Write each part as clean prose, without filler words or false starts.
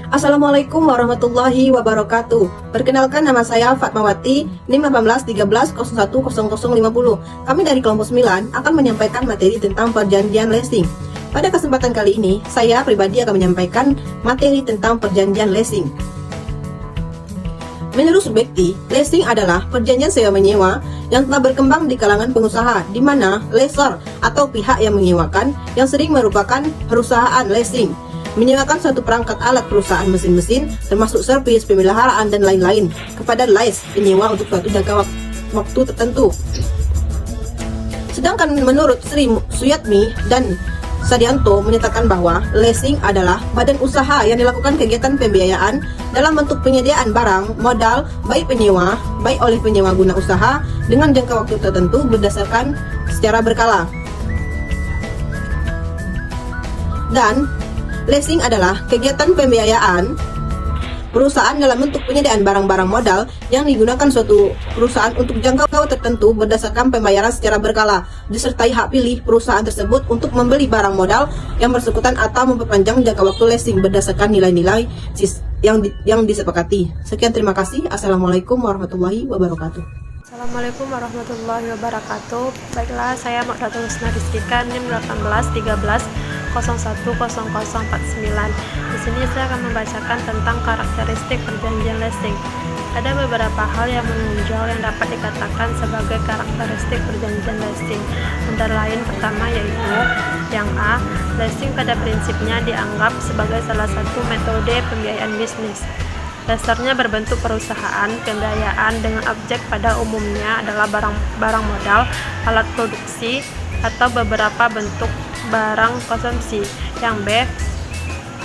Assalamualaikum warahmatullahi wabarakatuh. Perkenalkan, nama saya Fatmawati, NIM 1813010050. Kami dari kelompok 9 akan menyampaikan materi tentang perjanjian leasing. Pada kesempatan kali ini, saya pribadi akan menyampaikan materi tentang perjanjian leasing. Menurut Subekti, leasing adalah perjanjian sewa-menyewa yang telah berkembang di kalangan pengusaha, di mana lessor atau pihak yang menyewakan, yang sering merupakan perusahaan leasing, menyewakan suatu perangkat alat perusahaan mesin-mesin, termasuk servis, pemeliharaan, dan lain-lain, kepada lease penyewa untuk suatu jangka waktu tertentu. Sedangkan menurut Sri Suyatmi dan Sadianto menyatakan bahwa leasing adalah badan usaha yang dilakukan kegiatan pembiayaan dalam bentuk penyediaan barang modal baik penyewa, baik oleh penyewa guna usaha dengan jangka waktu tertentu berdasarkan secara berkala. Dan leasing adalah kegiatan pembiayaan perusahaan dalam bentuk penyediaan barang-barang modal yang digunakan suatu perusahaan untuk jangka waktu tertentu berdasarkan pembayaran secara berkala, disertai hak pilih perusahaan tersebut untuk membeli barang modal yang bersangkutan atau memperpanjang jangka waktu leasing berdasarkan nilai-nilai yang disepakati. Sekian, terima kasih. Assalamualaikum warahmatullahi wabarakatuh. Assalamualaikum warahmatullahi wabarakatuh. Baiklah, saya Makdatul Husna Rizkika, NIM 1813010049. Di sini saya akan membacakan tentang karakteristik perjanjian leasing. Ada beberapa hal yang menonjol yang dapat dikatakan sebagai karakteristik perjanjian leasing. Antara lain, pertama yaitu yang A, leasing pada prinsipnya dianggap sebagai salah satu metode pembiayaan bisnis. Dasarnya berbentuk perusahaan pembiayaan dengan objek pada umumnya adalah barang modal, alat produksi, atau beberapa bentuk barang konsumsi. Yang B,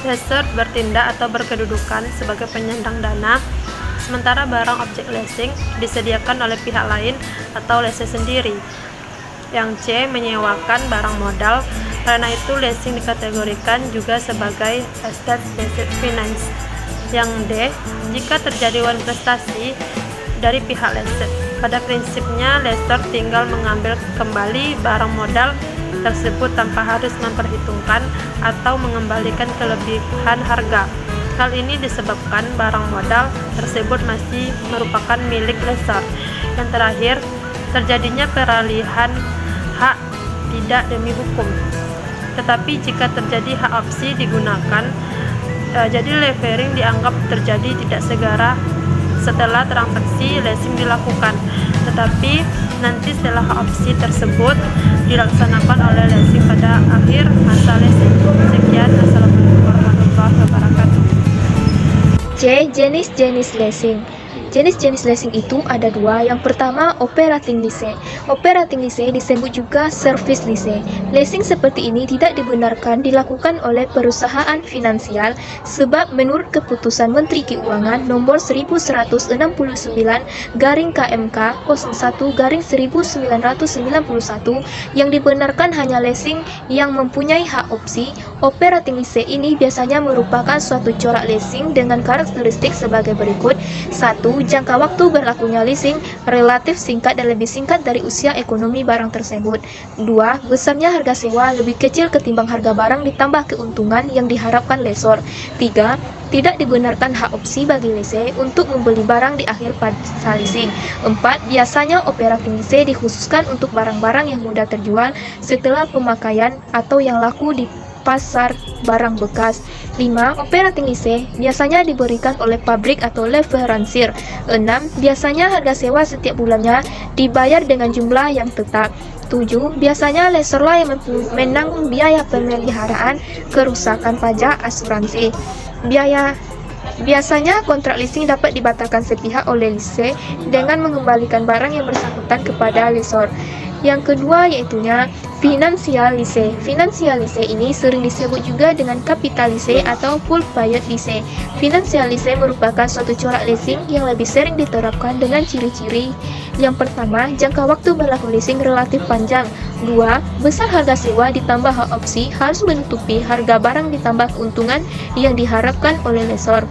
lessor bertindak atau berkedudukan sebagai penyandang dana, sementara barang objek leasing disediakan oleh pihak lain atau lessor sendiri. Yang C, menyewakan barang modal, karena itu leasing dikategorikan juga sebagai asset-based finance. Yang D, jika terjadi uang prestasi dari pihak lessor, pada prinsipnya lessor tinggal mengambil kembali barang modal tersebut tanpa harus memperhitungkan atau mengembalikan kelebihan harga. Hal ini disebabkan barang modal tersebut masih merupakan milik lessor. Yang terakhir, terjadinya peralihan hak tidak demi hukum. Tetapi jika terjadi hak opsi digunakan, jadi levering dianggap terjadi tidak segera setelah transaksi leasing dilakukan, tetapi nanti setelah opsi tersebut dilaksanakan oleh leasing pada akhir masa leasing. Sekian, assalamualaikum warahmatullahi wabarakatuh. C. Jenis-jenis leasing. Jenis-jenis leasing itu ada dua. Yang pertama, operating lease. Operating lease disebut juga service lease. Leasing seperti ini tidak dibenarkan dilakukan oleh perusahaan finansial sebab menurut keputusan Menteri Keuangan nomor 1169/KMK 01/1991 yang dibenarkan hanya leasing yang mempunyai hak opsi. Operating lease ini biasanya merupakan suatu corak leasing dengan karakteristik sebagai berikut. 1. Jangka waktu berlakunya leasing relatif singkat dan lebih singkat dari usia ekonomi barang tersebut. 2. Besarnya harga sewa lebih kecil ketimbang harga barang ditambah keuntungan yang diharapkan lessor. 3. Tidak dibenarkan hak opsi bagi lessee untuk membeli barang di akhir masa leasing. 4. Biasanya operating lease dikhususkan untuk barang-barang yang mudah terjual setelah pemakaian atau yang laku di pasar barang bekas. 5. Operating lease biasanya diberikan oleh pabrik atau leverancier. 6. Biasanya harga sewa setiap bulannya dibayar dengan jumlah yang tetap. 7. Biasanya lessorlah yang menanggung biaya pemeliharaan, kerusakan, pajak, asuransi. Biasanya kontrak leasing dapat dibatalkan sepihak oleh lessee dengan mengembalikan barang yang bersangkutan kepada lessor. Yang kedua yaitunya financial lease. Financial lease ini sering disebut juga dengan capital lease atau full paid lease. Financial lease merupakan suatu corak leasing yang lebih sering diterapkan dengan ciri-ciri. Yang pertama, jangka waktu berlaku leasing relatif panjang. 2. Besar harga sewa ditambah hak opsi harus menutupi harga barang ditambah keuntungan yang diharapkan oleh lessor.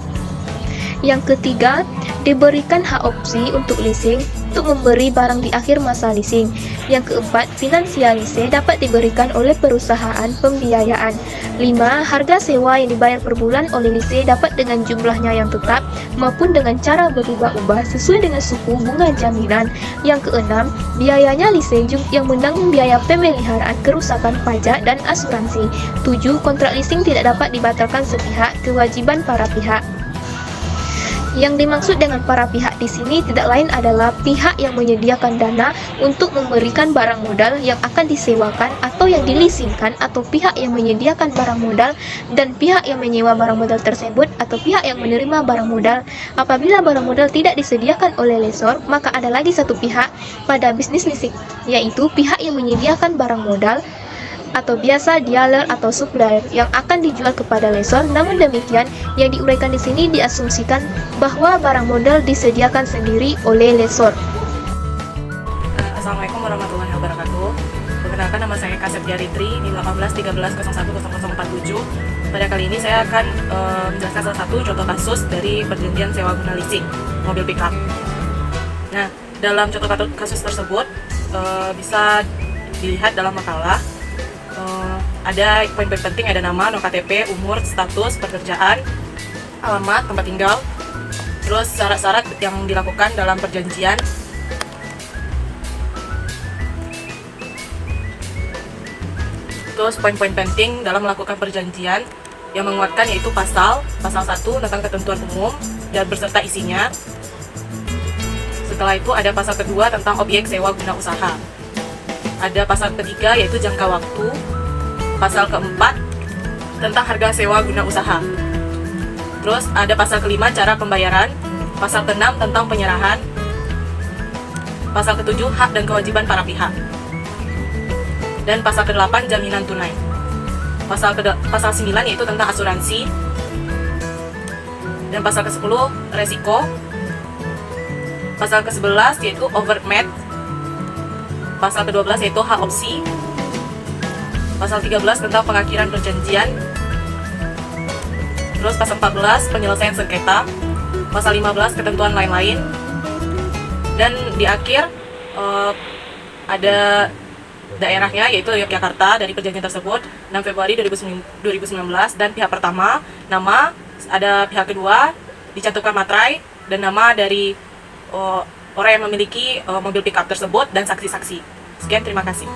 Yang ketiga, diberikan hak opsi untuk leasing untuk memberi barang di akhir masa leasing. Yang keempat, finansial lease dapat diberikan oleh perusahaan pembiayaan. 5. Harga sewa yang dibayar per bulan oleh lease dapat dengan jumlahnya yang tetap maupun dengan cara berubah-ubah sesuai dengan suku bunga jaminan. Yang keenam, biayanya lease yang menanggung biaya pemeliharaan, kerusakan, pajak, dan asuransi. 7. Kontrak leasing tidak dapat dibatalkan sepihak, kewajiban para pihak. Yang dimaksud dengan para pihak di sini tidak lain adalah pihak yang menyediakan dana untuk memberikan barang modal yang akan disewakan atau yang dileasingkan, atau pihak yang menyediakan barang modal dan pihak yang menyewa barang modal tersebut, atau pihak yang menerima barang modal. Apabila barang modal tidak disediakan oleh lessor, maka ada lagi satu pihak pada bisnis leasing, yaitu pihak yang menyediakan barang modal atau biasa dealer atau supplier yang akan dijual kepada lessor. Namun demikian, yang diuraikan di sini diasumsikan bahwa barang modal disediakan sendiri oleh lessor. Assalamualaikum warahmatullahi wabarakatuh. Perkenalkan, nama saya Kasep Jaritri, NIM 1813010047. Pada kali ini saya akan menjelaskan salah satu contoh kasus dari perjanjian sewa guna leasing mobil pickup. Nah, dalam contoh kasus tersebut bisa dilihat dalam makalah. Ada poin-poin penting, ada nama, nomor KTP, umur, status, pekerjaan, alamat, tempat tinggal, terus syarat-syarat yang dilakukan dalam perjanjian, terus poin-poin penting dalam melakukan perjanjian yang menguatkan, yaitu pasal 1 tentang ketentuan umum dan berserta isinya. Setelah itu ada pasal kedua tentang objek sewa guna usaha. Ada pasal ketiga, yaitu jangka waktu. Pasal keempat tentang harga sewa guna usaha. Terus ada pasal kelima, cara pembayaran. Pasal keenam tentang penyerahan. Pasal ketujuh, hak dan kewajiban para pihak. Dan pasal ke-8, jaminan tunai. Pasal 9 yaitu tentang asuransi. Dan pasal ke-10, resiko. Pasal ke-11 yaitu overmatch. Pasal ke-12 yaitu hak opsi. Pasal 13 tentang pengakhiran perjanjian. Terus pasal 14 penyelesaian sengketa. Pasal 15 ketentuan lain-lain. Dan di akhir ada daerahnya, yaitu Yogyakarta, dari perjanjian tersebut 6 Februari 2019. Dan pihak pertama, nama, ada pihak kedua, dicantumkan materai, dan nama dari orang yang memiliki mobil pickup tersebut dan saksi-saksi. Sekian, terima kasih.